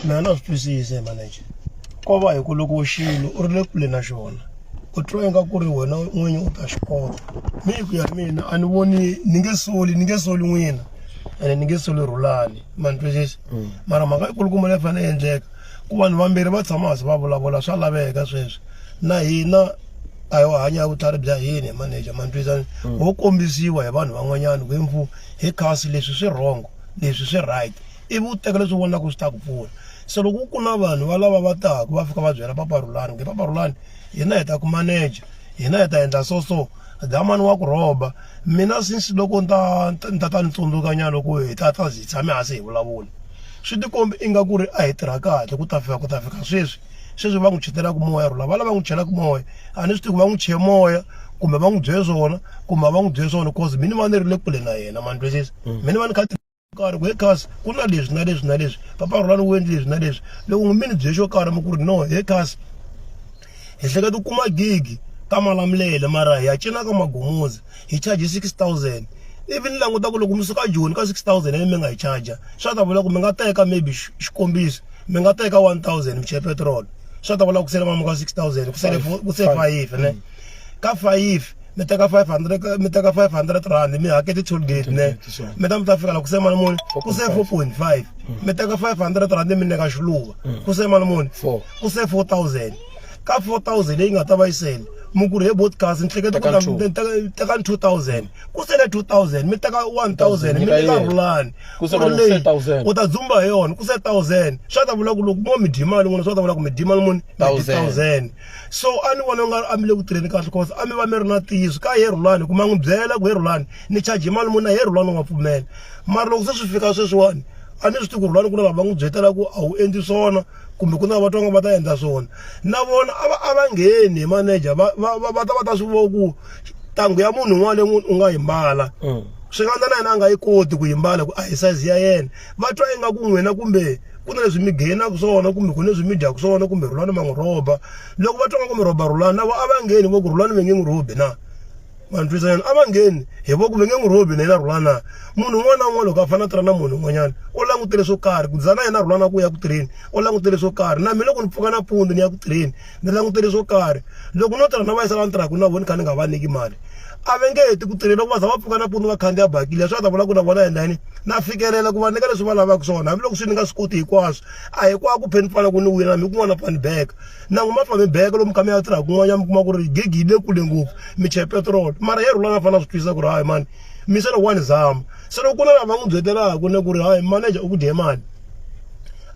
Mina swi twisise manager. Ko va hi ku loko xilo u ri le kule na xona. U twa inga ku ri wena n'winyi u ta xi kota. Ku ya mina a ni voni ni nge soli n'wina. Ene ni nge soli Rhulani. Ma ni twisisa? Mara mhaka yi kulukumba leyi fanele endleka. Ku vanhu vambirhi va tshama hansi va vulavula swa laveka sweswo. Na hina a hi hanya vutlhari bya hina manager ma ni twisisa. Ho kombisiwa hi vanhu van'wanyana ku hi hi khasi leswi swi wrong, leswi swi right. Ivi u teka leswi vonaka swi ta ku pfuna. Se loko ku na vanhu va lava va taka va fika va byela Papa Rhulani ke Papa Rhulani hina hi ta ku manager, hina hi ta endla so damani wa ku rhoba. Mina since loko ni ta ni tsundzuka nyana loko hi ta zi tshame hansi hi vulavula. Swi tikombi inga ku ri a hi tirha kahle ku ta fika sweswi va n'wi chetelaka moya Rhulani va lava n'wi chelaka moya. A ni swi tivi ku va n'wi chela moya kumbe va n'wi byele swona kumbe va n'wi byele swona cause mina va ni ri le kule na yena ma ni twisisa. Mina va ni kha karhi ku khasi ku na leswi na leswi na leswi Papa Rhulani u endle leswi na leswi loko mi ni byele xo karhi mi ku ri no he khasi hi hleketa ku kuma gigi ta Malamulele mara hi ya cina ka Magumuzi hi charge 6,000. Ivi ni languta ku loko mi suka Joni ka 6,000 mi nga hi charge swa ta vula ku mi nga teka maybe xikombiso mi nga teka 1,000 mi chela petrol swa ta vula ku sele mamu ka 6,000 ku se 5 ne ka 5 mi teka 500 rand mi hakela toll gate ne mi ta fika loko se mali muni ku se 4.5 mi teka 500 rand mi neka xiluva ku se mali muni ku se 4,000 ka 4,000 leyi nga ta va yisele mukuru he podcast ni hleketa ku teka 2,000 ku sele 2,000 mi teka 1,000 mi nyika Rhulani u ta dzumba hi yona ku se 1,000 swa ta vula ku loko mo mi dyi mali n'wina swa ta vula ku mi dyi mali muni 1,000. So a ni vona nga a mi le ku tirheni kahle cause a mi va mi ri na ntiyiso ka he Rhulani ku ma n'wi byela ku he Rhulani ni charge mali muni na he Rhulani u nga pfumela mara loko se swi fika sweswiwani a ni swi tivi ku Rhulani ku na lava va n'wi byetela ku a wu endli swona kumbe ku na va twa nga va ta endla swona na vona a va ngheni manager va ta swi vona ku ntangu ya munhu un'wana leyi u nga yi mbala swi nga endla na yena a nga yi koti ku yi mbala ku a hi size ya yena va twa ingaku n'wina kumbe ku na leswi mi ghenaka swona kumbe ku na leswi mi dyaka swona kumbe Rhulani ma n'wi rhoba loko va twa nga ku mi rhoba Rhulani na vo a va ngheni vo ku Rhulani mi nge n'wi rhobi na ma ni twisisa a va ngheni hi vo ku mi nge n'wi rhobi na yena Rhulani na munhu un'wana na un'wana loko a fanele a tirha na munhu un'wanyana u langutele swo karhi ku za na yena Rhulani ku ya ku tirheni u langutele swo karhi na mina loko ni pfuka nampundzu ni ya ku tirheni ni langutele swo karhi loko no tirha na vayisela ni tirhaka na vona ni kha ni nga va nyiki mali a va nge heti ku tirheni loko va za va pfuka nampundzu va khandziya bakile swa ta vula ku na vona endlani na fikelela ku va nyika leswi va lavaka swona hambiloko swi ni nga swi koti hinkwaswo a hikwako pheni pfala ku ni wina mi kun'wana pani beka na n'wi ma fa mi beka lomu kha mi ya tirhaka kun'wanyana mi kuma ku ri gigi yi le kule ngopfu mi chela petrol mara he Rhulani a fanele a swi twisisa ku ri hayi mani mi se loko wa ni zama se loko ku na lava n'wi byetelaka ne ku ri hayi manager u ku dye mali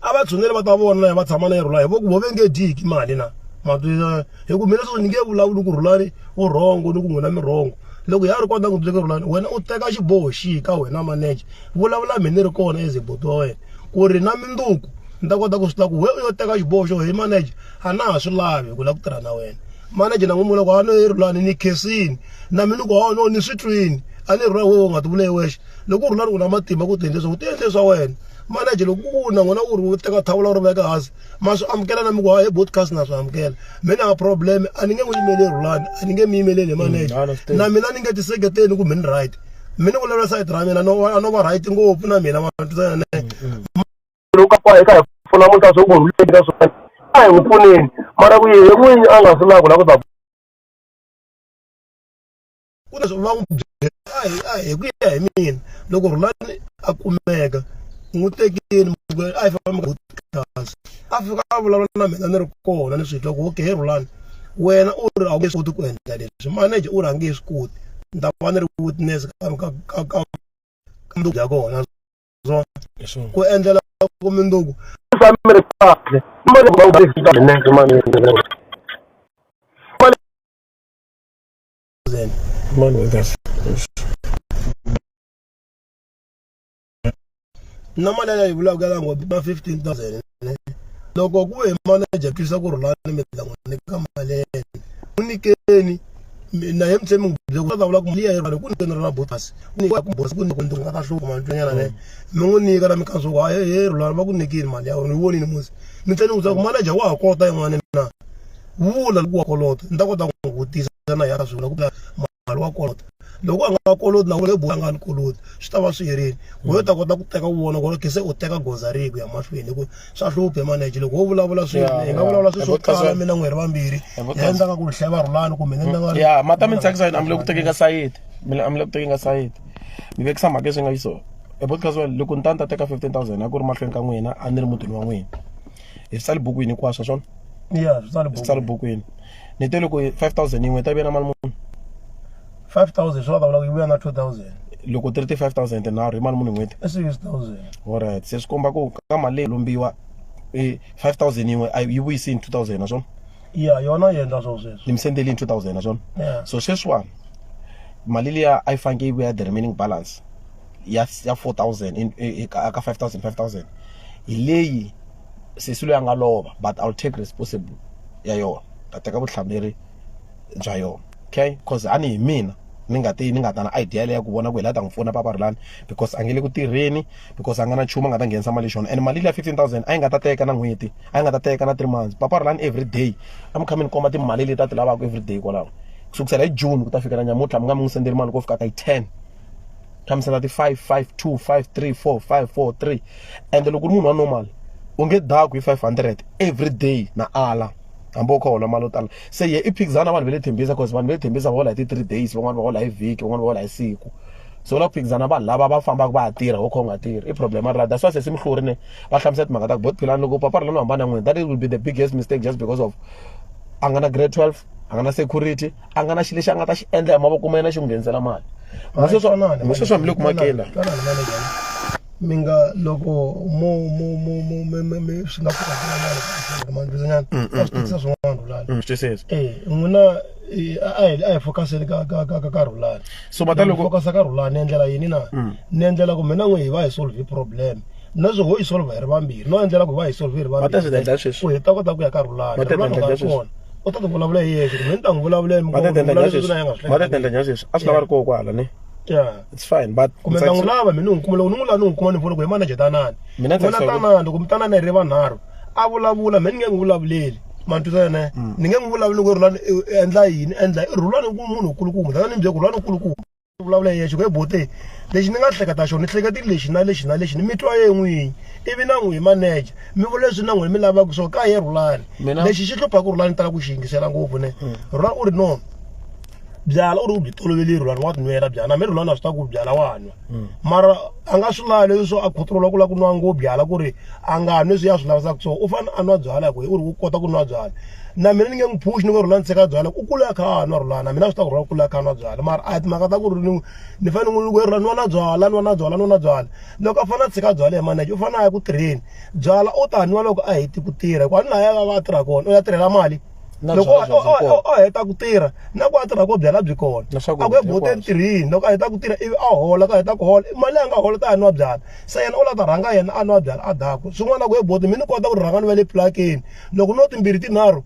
a va tshuneli va ta vona va tshama na ye Rhulani hi vo ku vo ve nge dyiki mali na ma twisisa hi ku mina sweswo ni nge vulavuli ku Rhulani u rhongo ni ku n'wina mi rhongo loko ya ri kota ku byeka Rhulani wena u teka xiboho xihi ka wena manager vulavula mi ni ri kona as buti wa wena ku ri na mindzuku ni ta kota ku swi tiva ku we u yo teka xiboho xo hi manager a na ha swi lavi ku lava ku tirha na wena manager na n'wi loko a no he Rhulani ni khesini na mina ku hawa no ni swi twini a ni Rhulani we u nga ti vula hi wexe loko Rhulani u na matimba ku ti endle swo ku ti endle swa wena manager loko ku na n'wina u ri u teka thawula u ri veka hansi ma swi amukela na mi ku hayi podcast na swi amukela mina a problem a ni nge n'wi yimeleli Rhulani a ni nge mi yimeleli manager na mina ni nge ti seketeni ku mi ni right mina ku lavela side ra mina no va right ngopfu na mina ma twisana ne loko ka hi pfuna munhu ka swo ku rhuleni ka swona a hi n'wi pfuneni mara ku ye n'winyi a nga swi lavi ku la ku ta ku na swi va n'wi byela a hi ku ya hi mina loko Rhulani a kumeka n'wi tekeni a hi famba podcast a fika a vulavula na mina ni ri kona ni swi twa ku okay he Rhulani wena u ri a wu nge swi koti ku endla leswi manager u ri a nge swi koti ni ta va ni ri witness ka mundzuku ya kona ku endlela ku mindzuku mi ri kahle na mali leyi vulavulaka ngo ba 15,000 loko ku hi manager twisa ku Rhulani mi ta n'wi nyika mali yena u nyikeni na ye mi tlhela mi n'wi byela ku ta vula ku mali ya yena ku nyikeni na botas ku nyika ku boss ku nyika ndzi nga ta hluva mantwanyana ne mi n'wi nyika na mi kha swo hayi he Rhulani va ku nyikini mali ya wena ni vonini musi mi tlhela ni n'wi byela ku manager wa ha kota yin'wana na vula loko wa kolota ni ta kota ku n'wi vutisa na ya swivula ku mali wa kolota loko a nga koloti na ku le boka nga ni koloti swi ta va swi herile wehe u ta kota ku teka ku vona ku ri se u teka goza rihi ku ya mahlweni hikuva swa hluphe manager loko wo vulavula swilo hi nga vulavula swilo swo tala mina n'wi ri vambirhi hi endlaka ku ri hleva rhulani kumbe ni endla nga ya mata mi tsakisa yini amile ku tekeka sayiti amile ku tekeka sayiti mi vekisa mhaka leswi nga yi so podcast wa loko ni ta teka 15,000 a ku ri mahlweni ka n'wina a ni ri mutini wa n'wina hi tsali bukwini hinkwaswo swona ya swi tsali bukwini ni te loko 5,000 yin'we ta vuya na mali muni 5,000 swi vula ku yi vuya na 2,000 loko 35,000 tinharhu hi mali muni n'hweti 6,000 alright se swi komba ku ka mali leyi lombiwa 5,000 yin'we yi vuyisini 2,000 naswona ya yona yi endla swo sweswo ni mi sendelini 2,000 naswona so sweswiwani mali liya a yi faneke yi vuya the remaining balance ya 4,000 ka 5,000 hi leyi sesi loyi a nga lova but I'll take responsible ya yona ta teka vuhlamuleri bya yona okay because a ni hi mina ni nga ta na idea leya ku vona ku hi la ta n'wi pfuna papa Rhulani because a nge le ku tirheni because a nga na nchumu a nga ta nghenisa mali xona and mali liya 15,000 a yi nga ta teka na n'hweti a yi nga ta teka na 3 months papa Rhulani every day a mi kha mi ni komba timali leti a ti lavaka every day kwalaho kusukisela hi June ku ta fika na nyamutlha mi nga mi n'wi sendeli mali ko fika ka hi 10 kamisela ti 5 5 2 5 3 4 5 4 3 and loko ri munhu wa normal u nge daku hi 500 every day na ala hambi u kha hola mali yo tala se ye i phikizana vanhu va le Thembisa because vanhu va le Thembisa va hola hi ti 3 days van'wana va hola hi vhiki van'wana va hola hi siku so u lava ku phikizana vanhu lava va fambaka va ya tirha wo kha u nga tirhi i problem ri that's why se mi hlurile va hlamusela timhaka ta ku bot philani loko papa Rhulani u hambana n'wina that will be the biggest mistake just because of a nga na grade 12 a nga na security a nga na xilo lexi a nga ta xi endla hi mavoko ma yena xi n'wi nghenisela mali sweswo mi le ku makela mi nga loko swi nga fika mandzanyana a swi tikisa swin'wana Rhulani n'wina a hi focuseni ka Rhulani so mata loko focusa ka Rhulani ni endlela yini na ni endlela ku mina n'wi hi va hi solve problem na swo ho i solve hi ri vambirhi no endlela ku va hi solve hi ri vambirhi ku hi ta kota ku ya ka Rhulani kona u ta ti vulavula hi yexe kumbe ni ta n'wi vulavulela a swi lava ri koho kwala ni it's fine but kumbe ta n'wi lava mina loko ni n'wi lava ni n'wi kuma ni vona ku hi manager tanani mina tanani loko mi tanani hi ri vanharhu a vulavula mina ni nge n'wi vulavuleli mantwisana ni nge n'wi vulavuli ku Rhulani endla yini endla Rhulani ku munhu kulukumba tani ni byela ku Rhulani kulukumba vulavula hi yexe ku he bote lexi ni nga hleketa xona ni hleketile lexi na lexi na lexi ni mi twa ye n'winyi ivi na n'wi hi manager mi vula leswi na n'wina mi lavaka swo ka ye Rhulani lexi xi hluphaku Rhulani tala ku xi yingisela ngopfu ne Rhulani u ri no byala u ri u byi toloveli Rhulani wa tinwela byala na mi Rhulani a swi ta ku byala wa nwa mara a nga swi lavi leswi swo a controla ku la ku nwa ngo byala ku ri a nga nwi swi ya swi lavisaka so u fanele a nwa byala hi ku u ri u kota ku nwa byala na mina ni nge n'wi push ni ku Rhulani tshika byala u kula kha a nwa Rhulani mina swi ta ku Rhulani kula kha a nwa byala mara a hi timhaka ta ku ri ni fanele n'wi ku Rhulani nwa na byala nwa na byala nwa na byala loko a fanele a tshika byala hi manager u fanele a ya ku tirheni byala u ta nwa loko a heti ku tirha hikuva ni laha va tirha kona u ya tirhela mali loko a heta ku tirha na ku a tirha ko byala byi kona a ku ye bote ntirhini loko a heta ku tirha ivi a hola ka heta ku hola mali a nga hola ta ya nwa byala se yena u lava ta rhanga yena a nwa byala a daku swin'wana a ku ye bote mi ni kota ku rhanga ni va le plakeni loko no timbirhi tinharhu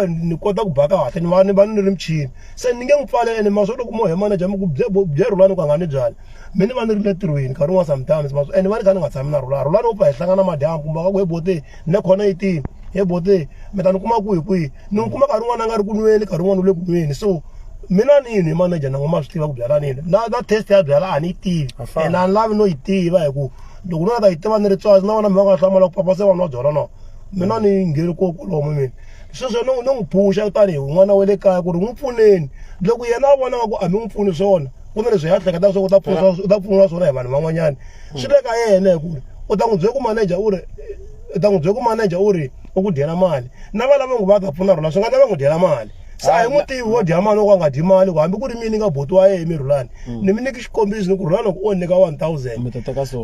ni kota ku baka hatla ni va ni ri michini se ni nge n'wi pfaleli maswo loko mo he manager mi ku bye Rhulani ku a nga ni byala mi ni va ni ri le tirhweni nkarhi wun'wana sometimes and va ni kha ni nga tshami na Rhulani u pfa hi hlangana madyambu kumbe ka ku he bote ni le khona yitini he bote mi ta ni kuma kwihi kwihi ni n'wi kuma nkarhi wun'wana a nga ri ku nweni nkarhi wun'wana u le ku nweni so mina ni yini hi manager na n'wama swi tiva ku byala ni yini na test ya byala a ni yi tivi and a ni lavi no yi tiva hi ku loko ni nga ta yi tiva ni ri tswasi na vona mi va nga hlamala ku papa se vanhu va byala no mina ni ngheni kolomo mina sweswo no n'wi phusha tanihi n'wana wa le kaya ku ri n'wi pfuneni loko yena a vona ku a mi n'wi pfuni swona ku na leswi hi ya hleketa swo u ta pfuniwa swona hi vanhu van'wanyana swi le ka yena hi ku ri u ta n'wi byela ku manager u ri u ta n'wi byela ku manager u ri u ku dyela mali na va lava n'wi va ta pfuna Rhulani swi nga ta va n'wi dyela mali se a hi n'wi tivi wo dya mali loko a nga dyi mali ku hambi ku ri mini nga boti wa yena mi Rhulani ni mi nyiki xikombiso ni ku Rhulani loko o nyika 1,000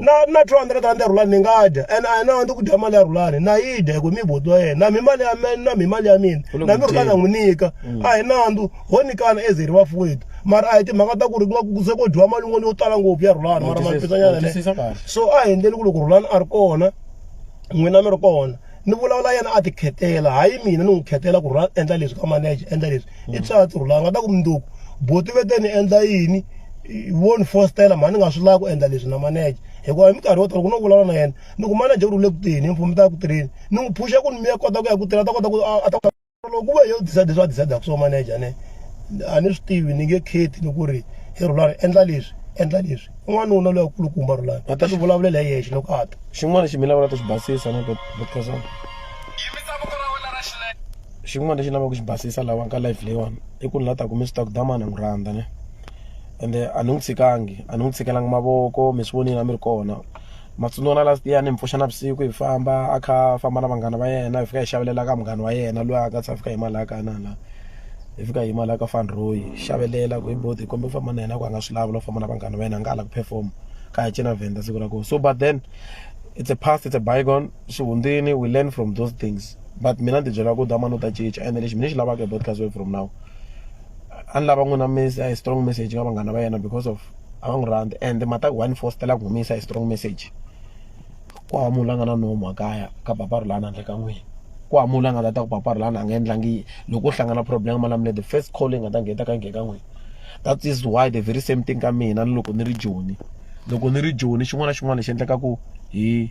na 200 rand ya Rhulani ni nga dya and a hi nandzi ku dya mali ya Rhulani na yi dya hi ku mi boti wa yena na mi mali ya mina na mi mali ya mina na mi Rhulani a n'wi nyika a hi nandzu ho nyikana as hi ri vafowethu mara a hi timhaka ta ku ri se ko dyiwa mali yin'wana yo tala ngopfu ya Rhulani mara malipisanyana ne so a hi endleni ku loko Rhulani a ri kona n'wina mi ri kona ni vulavula yena a ti khetela hayi mina ni n'wi khetela ku Rhulani endla leswi ka manager endla leswi i tswatsi Rhulani nga ta ku mundzuku boti veteni endla yini vo ni fostela mhani ni nga swi lava ku endla leswi na manager hikuva hi minkarhi yo tala ku no vulavula na yena ni ku manager u ri le ku teni hi mfumo ta ya ku tirheni ni n'wi phusha ku ni mi ya kota ku ya ku tirha a ta kota ku loko ku ve yo decide leswi a decide ku so manager ne a ni swi tivi ni nge kheti ni ku ri he Rhulani endla leswi n'wanuna loyi a kulukumba Rhulani a ta swi vulavulela hi yexe loko a ta xin'wana lexi mi lavaka swi basisa na Botkazana xin'wana lexi lavaka ku xi basisa lawa ka life leyiwani i ku ni la ta ku mi swi ta ku Damani n'wi rhandza ne ende a ni n'wi tshikelanga mavoko mi swi vonile mi ri kona matsundzuka last year ni mi pfuxa navusiku hi famba a kha famba na vanghana va yena hi fika hi xavelela ka munghana wa yena loyi a katsa fika hi mali aka nala hi fika hi mali aka Fanroy xavelela ku hi both hi kombe ku famba na yena ku a nga swi lavi lo famba na vanghana va yena a nga ala ku perform ka hi cina vhenda siku ra kona so but then it's a past, it's a bygone swi hundzini we learn from those things but mina ndzi byela ku Damani u ta cinca ende lexi mina xi lavaka hi Botkazana from now a ni lava n'wina a strong message ka vanghana va yena because of a va n'wi rhandzi and mata one fostela ku humisa a strong message ku hava munhu la nga na nomu a kaya ka Papa Rhulani handle ka n'wina ku hava munhu la nga ta ku Papa Rhulani a nga endlangi loko u hlangana problem malamule the first call nga ta ngheta ka n'wina that is why the very same thing ka mina ni loko ni ri Joni xin'wana na xin'wana lexi endlekaku hi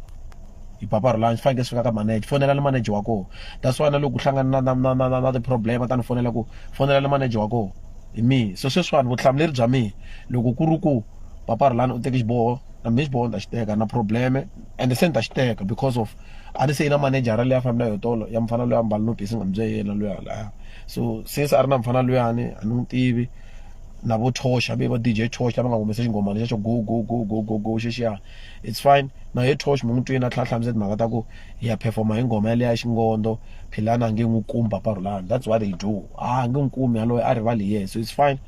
Papa Rhulani xi fanekele fika ka manager fonela na manager wa kona that's why na loko u hlangana na ti problem ta ni fonela ku fonela na manager wa kona hi mi so sweswiwani vutihlamuleri bya mina loko ku ri ku Papa Rhulani u teke xiboho na mina xiboho ni ta xi teka na probleme and se ni ta xi teka because of a ni se na manejara leyi a fambi na yo tolo ya mufana loyi a mbali no bisi nga mi bye yena loyi halaya so since a ri na mufana loyani a ni n'wi tivi na vo Tosha va DJ Tosha lava nga humese xingoma lexi xo go xexiya it's fine na ye Tosha mi n'wi twini a tlhela hlamusela timhaka ta ku hi ya performa hi ngoma yaleya xingondo philani a nge n'wi kumi Papa Rhulani that's what they do a nge n'wi kumi yaloye a rivali hi so it's fine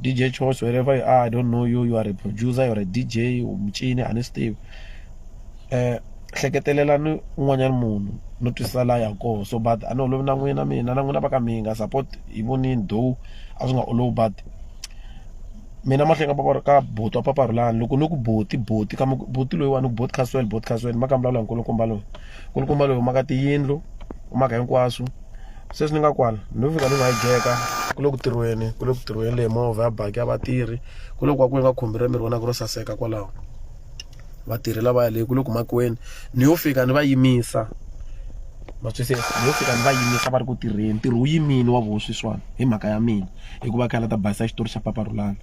DJ Tosha wherever you are I don't know you are a producer you're a DJ umucini a ni swi tivi hleketelelani un'wanyana munhu no twisisa la ya koho so but a ni olovi na n'wina mina na n'wina va ka minga support hi vonini though a swi nga olovi but mina mahlweni ka boti wa Papa Rhulani loko ni ku boti ka boti loyiwani ku Botkazana ma ka vulavula hi nkulukumba loyi maka tiyindlu u maka hinkwaswo sweswi ni nga kwala ni fika ni nga hijeka ku le ku tirhweni leyi movha ya baki ya vatirhi ku le ku nga khumbira miri vona ku ro saseka kwalaho vatirhi lavaya leyi ku le ku makiweni ni yo fika ni va yimisa matwisisa ni yo fika ni va yimisa va ri ku tirheni ntirho wu yimini wa vo sweswiwani hi mhaka ya mina hikuva khale ta basisa xitori xa Papa Rhulani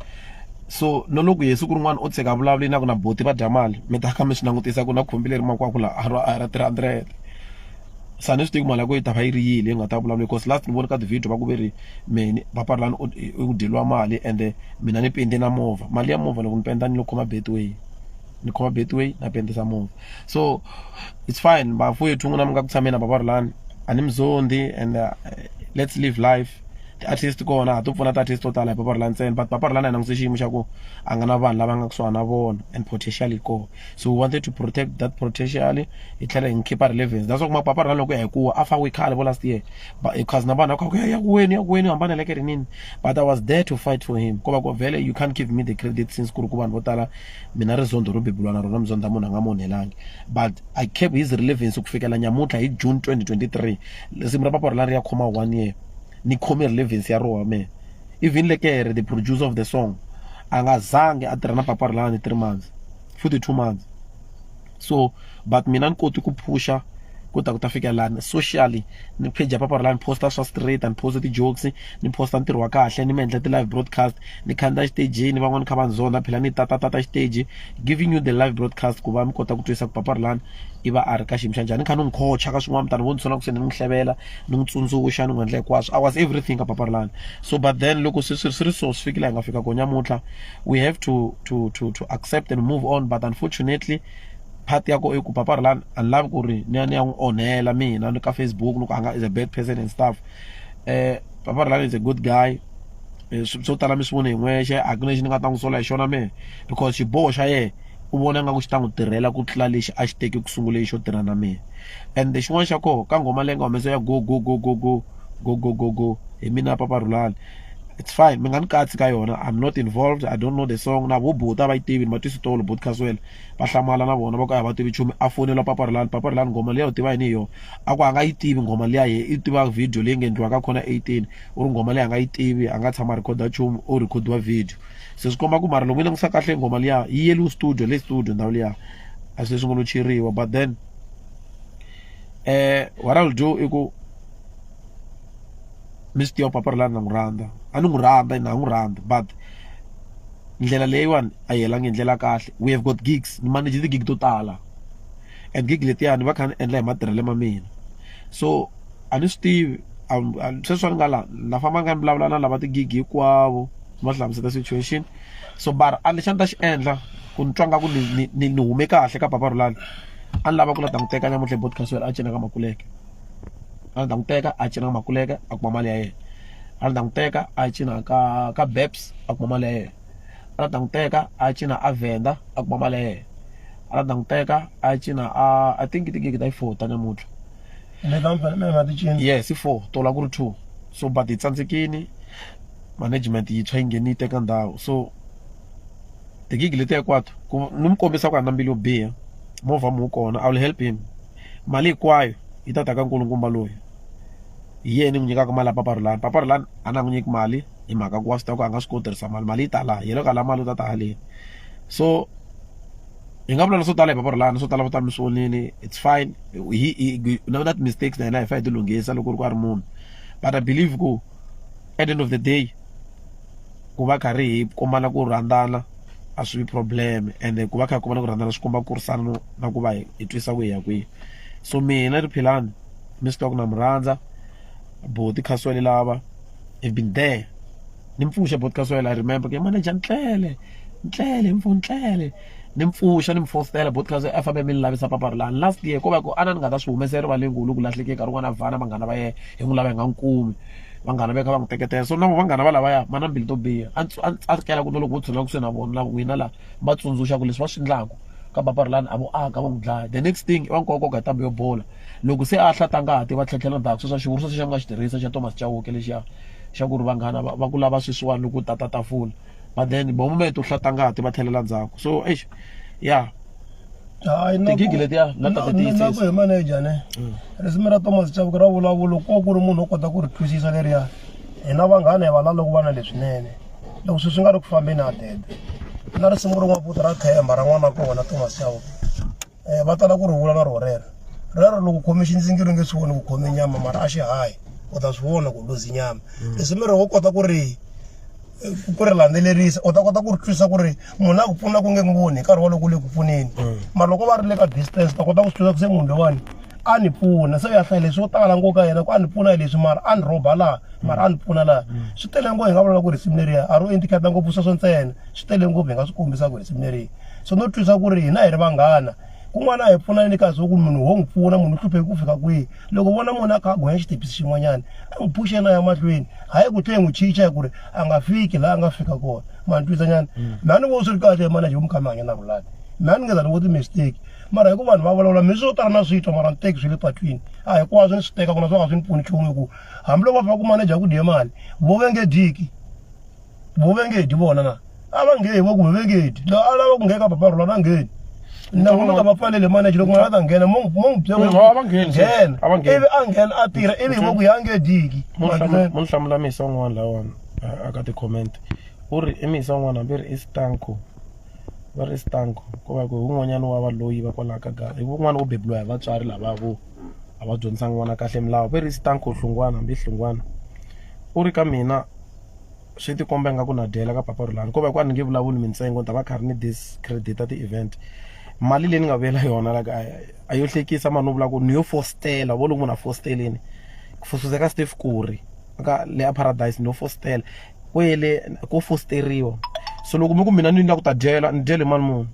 so no loko yesu ku rin'wana o tshika vulavuli na ku na boti va dya mali mi ta ka mi swi langutisa ku na khumbi leri makwaka la a ra 300 sa ni swi tivi mali ya ku yi ta va yi ri yile yi nga ta vulavula because last ni voni ka ti-video va ku ve ri meni Papa Rhulani u dyeliwa mali ende mina ni pende na movha mali ya movha loko ni penda ni lo khoma betway na pendisa movha so it's fine bafowethu n'wina mi nga ku tshameni na Papa Rhulani a ni mi zondi and let's live life ti-artist kona ha to pfuna ti-artist to tala hi Papa Rhulani ntsena but Papa Rhulani a langutise xiyimo xa ku a nga na vanhu lava nga kusuhana na vona and potential koho so we wanted to protect that potential hi tlhela hi keep relevance that's why kuma Papa Rhulani loko hi kuwa a fawe khale vo last year because na vanhu va ya kuweni hambana leke rinini but I was there to fight for him ko va ku vele you can't give me the credit since ku ri ku vanhu vo tala mina rizondo ro bebulwa na rona mizondha munhu a nga monhelangi but I kept his relevance ku fikela nyamutlha hi June 2023 risimu ra Papa Rhulani ri ya khoma 1 year ni khome relevance ya roha me even lekere the producer of the song anga zange a tirha na Papa Rhulani 3 months futhi 2 months so but mina ni koti ku phusha ku ta fikelela socially ni page ya Papa Rhulani posta swa straight and post ti-jokes ni posta ntirho wa kahle ni mi endla ti-live broadcast ni khanda xitejini van'wani kha va ndzona phela ni tata xiteji giving you the live broadcast ku va mi kota ku twisisa ku Papa Rhulani i va a ri ka xiyimo xa njhani ni kha ni n'wi khocha ka swin'wana mi ta ni vona swona ku se ni n'wi hlevela ni n'wi tsundzuxa ni n'wi endla hinkwaswo I was everything ka Papa Rhulani so but then loko swi ri so swi fikile hi nga fika ko nyamutlha we have to accept and move on but unfortunately part yako i ku Papa Rhulani a ni lavi ku ri ni ya n'wi onhela mina ni ka Facebook ni ku anga is a bad person and stuff Papa Rhulani is a good guy swo tala mi swi vona hi n'wexe a ku lexi ni nga ta n'wi sola hi xona mehe because xiboho xa yena u vona nga ku xi ta n'wi tirhela ku tlula lexi a xi teki ku sungula xo tirha na mina and xin'wana xa koho ka ngoma leyi nga humesa ya go hi mina Papa Rhulani it's fine mi nga ni katsi ka yona I'm not involved I don't know the song na vo bota va yi tivi ma twisi tolo Botkazana va hlamala na vona va ku a va tivi nchumu a fonela Papa Rhulani ngoma leyi u tiva yini hi yona a ku a nga yi tivi ngoma leya i tiva video leyi nga endliwaka khona 18 u ri ngoma leyi a nga yi tivi a nga tshama recorda nchumu u recordiwa video se swi komba ku mara loko mi langutisa kahle ngoma liya yi yeliwe studio ndhawu liya a swi sungula cheriwa but then what I'll do i ku Mr. Papa Lana Muranda. Anumuranda in Amuranda, but ndlela leyiwani a yi helangi hi ndlela kahle. We have got gigs, ni manage the gig to tala, and gig letiyani va kha ni endla hi matirhelo ma mina. So a ni swi tivi sweswi ni nga la na famba nga ni vulavula na lava ti-gig hinkwavo ma hlamuseta situation. So bar a lexi a ni ta xi endla ku ni twa nga ku ni hume kahle ka Papa Rulani, a ni lava ku la ta n'wi teka namuntlha podcast a cina ka Makuleke, a ni ta n'wi teka a cina ka Makuleke a kuma mali ya yena, a ni ta n'wi teka a cina ka Beps a kuma mali ya yena, a ni ta n'wi teka a cina a Venda a kuma mali ya yena, a ni ta n'wi teka a cina I think ti-gig ta yi 4 ta namuntlha. Yes, 4 tola ku ri 2. So but hi tsandzekini, management yi tshwa yi ngheni yi teka ndhawu. So ti-gig leti hinkwato ni mi kombisa ku a na mbilu yo biha, movha mu kona, I will help him. Mali hinkwayo yi ta ta ka nkulukumba loyi, hi yena ni n'wi nyikaka mali ya Papa Rulani. Papa Rulani a na n'wi nyiki mali hi mhaka ku wa swi tiva ku a nga swi koti tirhisa mali yi tala yena ka la mali u ta ta haleni. So hi nga vula swo tala hi Papa Rulani, swo tala va ta mi swonini, it's fine. Na that mistakes na hina hi fa hi ti lunghisa loko ku ri munhu, but I believe ku at the end of the day ku va karhi hi kombana ku rhandzana a swi vi problem, and ku va kha hi kombana ku rhandzana swi komba ku risana na ku va hi twisa ku hi ya kwihi. So mina Riphilani Mr. na mu rhandza, Boti Khaswele lava have been there, ni mpfuxa Boti Khaswele. I remember ke manager Ntlele Ntlele ni mpfuxa ni mfostela Boti Khaswele a fambe mi lavisa Papa Rulani last year, ko va ku ana ni nga ta swi humesa erivaleni ku lahleke nkarhi wun'wana vhana vanghana va ye hi n'wi lava hi nga nkumi, vanghana va kha va n'wi teketela. So na vanghana va lavaya ma na mbilu to biha, a kela ku no loko u tshunela kusuhi na vona lava n'wina laha va tsundzuxa ku leswi va swi endlaku ka Papa Rulani a vo aka va n'wi dlaya. The next thing i va nkoka ku ntambu yo bola loko se a hlata ngati va tlhetlhela ndzhaku sweswa xivuriso xa mi nga xi tirhisa xa Thomas Chauke lexiya xa ku ri vanghana va ku lava sweswiwani loko u tata tafula, but then bo moment u hlata ngati va tlhelela ndzhaku. So yeah, ti-gig letiya na ta ti na ku hi manager ne risimu ra Thomas Chauke ra vulavula ko ku ri munhu wo kota ku ri twisisa leriya. Hina vanghana hi vala loko vana leswinene loko sweswi nga ri ku fambeni a tete. Na risimu rin'wana futhi ra Themba ra n'wana kona Thomas Chauke va tala ku ri vula na rero loko khome xindzingiri nge swi voni ku khome nyama mara a xi hayi u ta swi vona ku luzi nyama. Risimu ro kota ku ri landzelerisa u ta kota ku ri twisa ku ri munhu a ku pfuna ku nge n'wi voni hi nkarhi walowo ku le ku pfuneni, mara loko va ri le ka distance ta kota ku swi twisa ku se munhu loyiwani a ni pfuna, se ya hlayile swo tala nkoka yena ku a ni pfuna hi leswi mara a ni rhoba laha mara a ni pfuna laha. Swi tele ngopfu hi nga vula ku risimu leriya a ro indicate ngopfu sweswo ntsena, swi tele ngopfu hi nga swi kombisa ku risimu leriya. So no twisa ku ri hina hi ri vanghana kun'wana a hi pfunani kahle ku munhu wo n'wi pfuna, munhu u hlupheki ku fika kwihi. Loko vona munhu a kha a gonya xitepisi xin'wanyana a n'wi phushe na ya mahlweni, hayi ku tlhe n'wi chicha hi ku ri a nga fiki laha a nga fika kona. Ma ni twisanyana me a ni voni swi ri kahle manager mi kha mi hanya na Rulani, me a ni nge za ni vo ti-mistake mara hi ku vanhu va vulavula mi swo tala na switwa mara ni teki swi le patwini a hinkwaswo ni swi teka ku na swo nga swi ni pfuni nchumu hi ku hambiloko va fika ku manager ku diye mali vo ve nge diki vona na a va ngheni vo ku ve nge di a lava ku nghena ka Papa Rulani a ngheni na vona ka va pfalele manager loko n'wana a ta nghena mo n'wi byela ivi a nghena a tirha ivi vo ku ya nge diki. Mo ni hlamula misa un'wana lawani aka ti-comment u ri i misa un'wana hambi ri i Stanko va ri Stanko ko va ku un'wanyana wa valoyi va kwalaha ka gari i un'wana wo bebuliwa hi vatswari lava vo a va dyondzisanga n'wana kahle milawu va ri Stanko Hlungwana hambi Hlungwana u ri ka mina swi ti komba nga ku na dyela ka Papa Rulani ko va ku a ni nge vulavuli mintsengo ni ta va karhi ni discredita ti-event. Mali leyi ni nga vuyela yona la kaya a yo hlekisa mani no vula ku ni yo fostela vo loko munhu a fosteleni ku fosuzeka Steve Curry aka le a Paradise no fostela kwele ko fosteriwa. So loko mi ku mina ni la ku ta dyela ni dyele mani munhu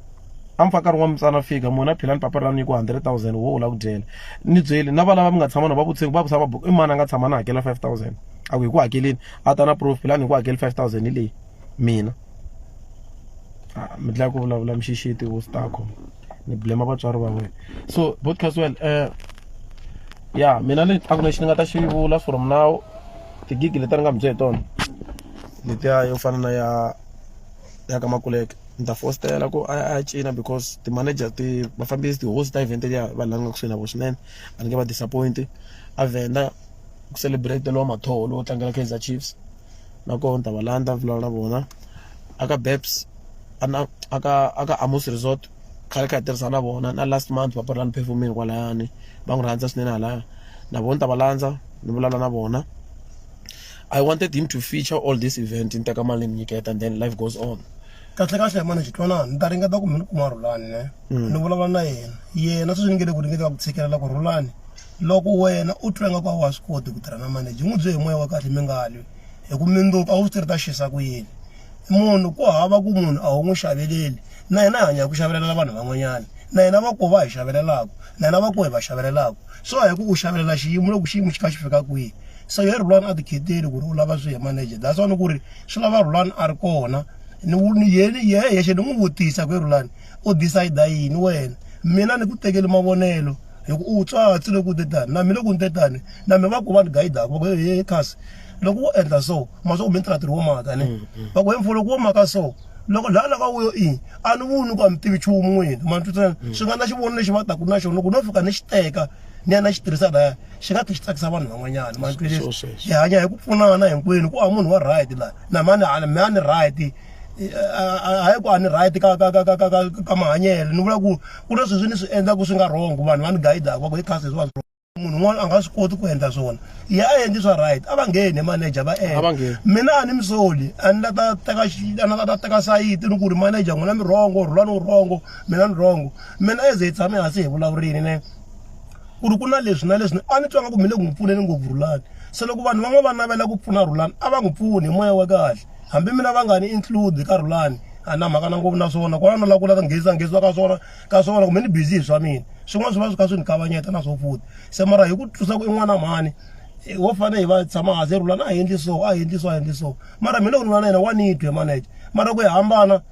a mi fa nkarhi wa mitsana fika munhu a Philani Papa Rulani ku 100,000 wo la ku dyela ni byele na valava mi nga tshama na va vutseki va vusa va i mani a nga tshama na hakela 5,000 a ku hi ku hakeleni a ta na proof Philani hi ku hakeli 5,000 hi leyi mina mi dlaya ku vulavula mixixiti wo Starco ni blame vatswari va wena. So Boti Khaswele yeah mina ni a ku lexi ni nga ta xi vula from now ti-gig leti ni nga mi byela hi tona letiya yo fana na ya ka Makuleke ni ta fostela ku a cina because ti-manager vafambisi ti-host ta event liya va langa kusuhi na vo swinene a ni nge va disappoint. A Venda ku celebrate lowa matholo wo tlangela Kaizer Chiefs nakona ni ta va landza vulavula na vona. Aka Beps aka Amos Resort khale kha hi tirhisana na vona na last month Papa Rulani performing kwalayani va n'wi rhandza swinene halaya na vona ta va landza ni vulavula na vona. I wanted him to feature all this event in Takamali Niket, and then life goes on. Kahle manje twana ni ta ringeta ku mina kuma Rhulani ne ni vulavula na yena sweswi ni nge le ku ringeta ku tshikelela ku Rhulani loko wena u twa nga wa swi koti ku tirha na manager n'wi bye hi moya wa kahle mi nga lwi hi ku mindzuku a wu swi tirhi ta xisa ku yini munhu ku hava ku munhu a wu n'wi xaveleli na yena a hanya ku xavelela vanhu van'wanyana na yena va ku va hi xavelelaka na yena va ku hi va xavelelaka so hi ku u xavelela xiyimo loko xiyimo xi kha xi fika kwihi so ye Rhulani a tikheteli ku ri u lava swi hi manager that's why ku ri swi lava Rhulani a ri kona ni yeni yexe ni n'wi vutisa ku Rhulani u decide yini wena mina ni ku tekeli mavonelo hi ku u tswatsi loko u te tani na mina loko ni te tani na mi va ku va ni gayidaka va ku he khasi loko u endla so ma swa ku mi tirha ntirho wo maka ne va ku he mfulo ku wo maka so loko lana ka wuyo a ni vuni ku a mi tivi nchumu n'wina ma twisana swi nga na xivono lexi va taku na xona loko no fika ni xi teka ni ya na xi tirhisa laya xi nga tlhe xi tsakisa vanhu van'wanyana ma twi leswi hi hanya hi ku pfunana hinkwenu ku a munhu wa right laha na mani a ni right hayi ku a ni right ka mahanyelo ni vula ku na sweswi ni swi endlaku swi nga wrong vanhu va ni gayidaka va ku hi khasi swa munhu un'wana a nga swi koti ku endla swona ye a endli swa right a va ngheni manager va endla mina a ni mi soli a ni ta teka sayiti ni ku ri manager n'wina mi wrong Rhulani u wrong mina ni wrong mina eze hi tshame hansi hi vulavurini ne ku ri ku na leswi na leswi a ni twanga ku mi le ku n'wi pfuneni ngopfu Rhulani se loko vanhu van'wana va navela ku pfuna Rhulani a va n'wi pfuni hi moya wa kahle hambi mina va nga ni include ka Rhulani a na mhaka na ngopfu na swona kwana la ku la ngheziwa ka swona kumbe ni busy hi swa mina swin'wana swi va swi kha swi ni kavanyeta na swo futhi se mara hi ku twisa ku i n'wana mhani wo fanele hi va tshama hansi Rhulani a endli so mara mina loko ni va na yena wa ni twi manager mara ku hi hambana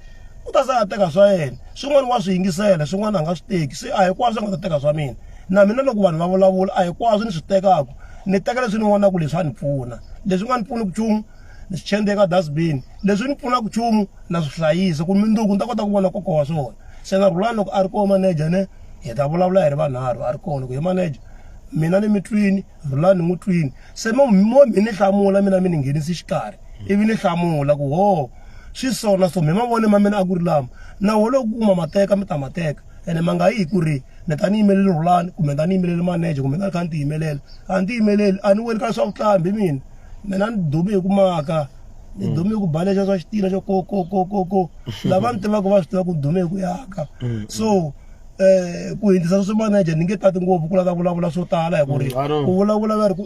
u ta sa teka swa yena swin'wana wa swi yingisela swin'wana a nga swi teki se a hinkwaswo a nga ta teka swa mina na mina loko vanhu va vulavula a hinkwaswo ni swi tekaka ni teka leswi ni vonaku leswi a ni pfuna leswi nga ni pfuni ku nchumu ni swi chende eka dustbin leswi ni pfunaka nchumu na swi hlayisa ku mindzuku ni ta kota ku vona nkoka wa swona se na Rhulani loko a ri kona manager ne hi ta vulavula hi ri vanharhu a ri kona ku hi manager mina ni mi twini Rhulani ni n'wi twini se mo mi ni hlamula mina mi ni nghenisi xikarhi ivi ni hlamula ku ho swi so na so mi mavone ma mina a ku ri lama na wo loko kuma mateka mi ta mateka ene ma nga yi ku ri ni ta ni yimeleli Rhulani kumbe ni ta ni yimeleli manager kumbe ni nga kha ni ti yimelela a ni ti yimeleli a ni weli ka swa vuqambi mina ni dume hi ku maka ni dume hi ku balexa swa xitina xo ko lava ni tivaka va swi tiva ku dume hi ku yaka so ku hindzisa swi manager ni nge tati ngopfu ku lava vulavula swo tala hi ku ri ku vulavula va ri ku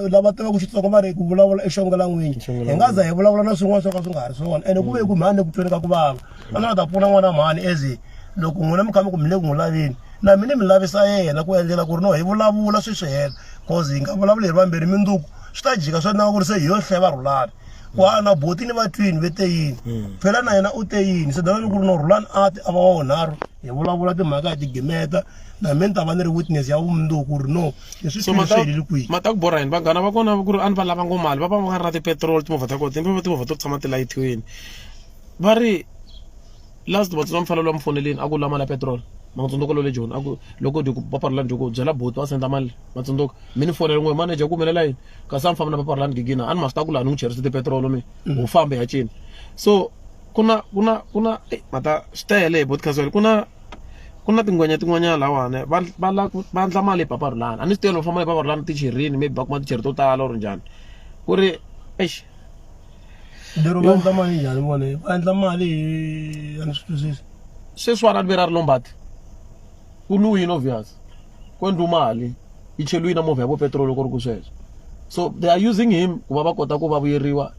lava tivaka Xitsonga va ri ku vulavula exongela n'winyi hi nga za hi vulavula na swin'wana swo ka swi nga ha ri swona ene ku ve ku mhani ku tweni ka ku vava a nga ta pfuna n'wana mhani eze loko n'wina mi kha mi ku mi le ku n'wi laveni na mina mi lavisa yena ku endlela ku ri no hi vulavula swi hela cause hi nga vulavuli hi ri vambirhi mindzuku swi ta jika swi endlaka ku ri se hi yo hleva Rhulani ku na botini va twini ve te yini phela na yena u te yini se dana ni ku ri no Rhulani a va wa wunharhu hi vulavula timhaka hi tigimeta na mina ni ta va ni ri witness ya vumundzuku ku ri no leswi swi heleli kwihi mata ku borha yini vanghana va kona ku ri a ni va lava ngo mali va nga ri na tipetrol timovha ta kona timovha to tshama tilayithiweni va ri last vatsonga mfanelo wa mfoneleni a ku la mali ya petrol matsundzuko lo le joni a ku loko papa Rhulani joko byela boti wa senda mali matsundzuko mini fonela n'we manager ku humelela yini kasi a mi famba na papa Rhulani gigina a ni ma swi ta ku laha ni n'wi cherisa tipetrolo mi u fambe ya cini so kuna mata swi tele hi podcast ku na tingwenya tin'wanyana lawana va endla mali hi papa Rhulani a ni swi tiyela va famba hi papa Rhulani ticherini maybe va kuma ticheri to tala or njhani ku ri eish lero va endla mali njhani vona va endla mali a ni swi twisisi sweswiwana ni ve ra ri lombati ku luwini obvious ku endliwa mali yi cheliwi na movha ya vo petrol ku ri ku sweswo so they are using him ku va kota ku va vuyeriwa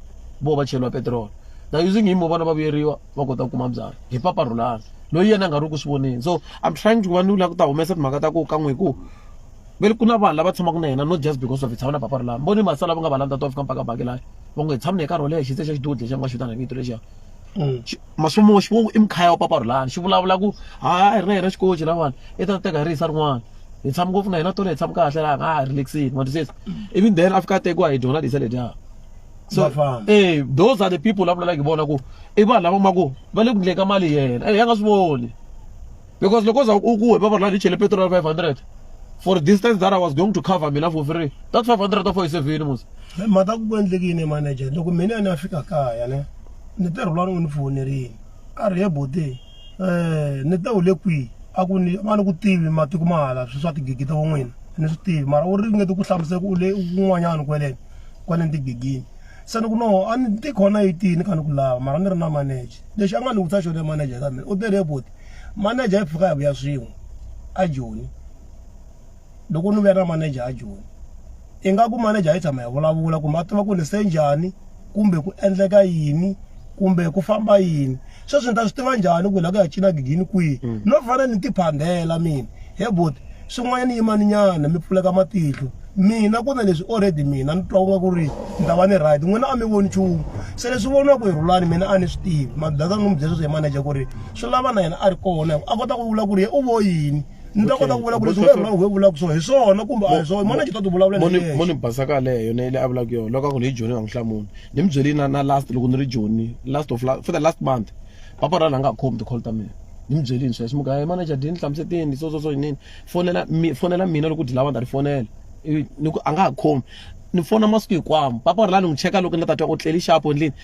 vo va cheliwa petrol they are using him vona va vuyeriwa va kota ku kuma byala hi papa Rhulani loyi yena a nga ri ku swi voneni so I'm trying to va ni lava ku ta humesa timhaka ta ku kan'we hi ku vele ku na vanhu lava tshamaka na yena not just because of hi tshama na papa Rhulani voni masala va nga va landza to fika mpaka baki laha va ngo hi tshami na hi nkarhi wo leha xitse xa xidudi lexi a nga xutana hi vito lexiya maswomo xivongo i mikhaya wa papa Rhulani xi vulavula ku hi ri na hina xikoci lavana i ta teka hi risa rin'wana hi tshama ngopfu na hina tona hi tshama kahle laha relaxini ma twisisa even then a fika tekiwa hi dyondza lisa ledya so those are the people lava vulavulaka hi vona ku i vanhu lava ma ku va le ku endleni ka mali yena ya nga swi voni because loko za u ku hi papa Rhulani hi chele petrol 500 for distance that I was going to cover mina for free that 500 to 47 mus mata ku endlekini manager loko mina ni fika kaya ne ni te Rhulani u ni fonerini a ri he bote ni te u le kwihi a ku ni ma ni ku tivi matiko mahala swi swa tigigi ta n'wina ni swi tivi mara u ringete ku hlamusela ku u le un'wanyana kwaleni tigigini se ni ku no a ni ti khona 18 ka ni ku lava mara ni ri na manager lexi a nga ni vutisa xona manager ka mina u tirhe boti manager yi pfuka hi vuya swin'we a Joni loko ni vuya na manager a Joni ingaku manager yi tshama hi vulavula kumbe a tiva ku ni se njhani kumbe ku endleka yini kumbe ku famba yini sweswi ni ta swi tiva njhani ku la ku ya cina gigini kwihi no fane ni ti phandela mina he boti swin'wanyana yimani nyana mi pfuleka matihlo mina ku na leswi already mina ni twa ku nga ku ri ni ta va ni right n'wina a mi voni nchumu se leswi voniwa ku hi rhulani mina a ni swi tivi madaka ni n'wi byela sweswi hi manager ku ri swi lava na yena a ri kona a kota ku vula ku ri u vo yini ni ta kota ku vula ku leswi nga rhula ku vula ku swona hi swona kumbe a hi swona manager ta ti vulavula mo ni basaka leyo ne le a vula ku yona loko a ku ni Joni va nhlamuni ni mi byeli na last loko ni ri Joni for the last month papa ra nga khomi ti call ta mina ni mi byelini sweswo mugayi manager dini hlamusetini so yinini fonela mina loko di lava ndzi ri fonela ni ku a nga ha khomi ni fona masiku hinkwawo papa ra ni n'wi cheka loko ni ta twa ku tleli xapo endleni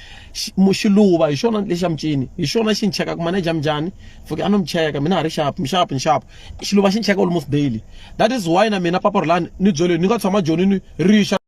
xiluva hi xona lexi xa mucini hi xona xi ni cheka ku manager njhani fuke a no mi cheka mina ha ri ni sharp xiluva xi ni cheka almost daily that is why na mina papa ra ni byeleni ni nga tshama Joni ni rixa